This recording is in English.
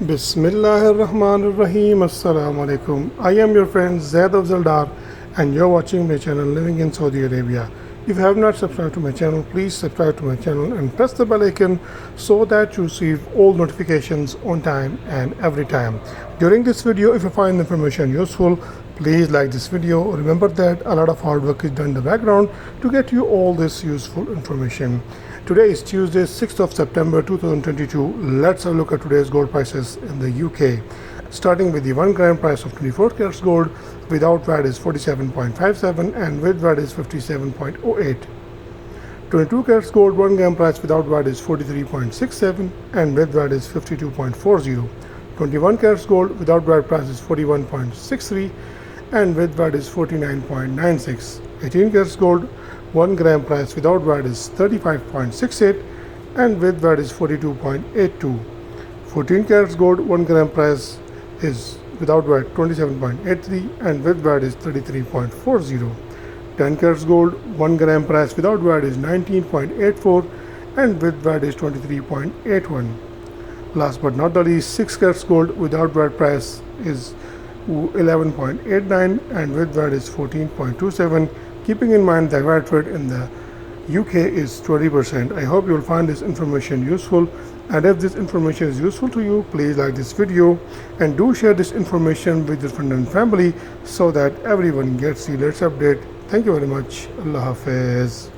Bismillahirrahmanirrahim. Assalamu alaikum. I am your friend Zaid Afzaldar and you're watching my channel Living in Saudi Arabia. If you have not subscribed to my channel, please subscribe to my channel and press the bell icon so that you receive all notifications on time and every time. During this video, if you find the information useful, please like this video. Remember that a lot of hard work is done in the background to get you all this useful information. Today is Tuesday, 6th of September 2022. Let's have a look at today's gold prices in the UK. Starting with the 1 gram price of 24 carats gold, without VAT is 47.57 and with VAT is 57.08. 22 carats gold 1 gram price without VAT is 43.67 and with VAT is 52.40. 21 carats gold without VAT price is 41.63 and with VAT is 49.96. 18 carats gold 1 gram price without VAT is 35.68 and with VAT is 42.82. 14 carats gold 1 gram price is without VAT 27.83 and with VAT is 33.40. 10 carats gold 1 gram price without VAT is 19.84 and with VAT is 23.81. Last but not the least, 6 carats gold without VAT price is 11.89 and with VAT is 14.27. Keeping in mind the VAT rate in the UK is 20%. I hope you will find this information useful, and if this information is useful to you, please like this video and do share this information with your friends and family so that everyone gets the latest update. Thank you very much. Allah Hafiz.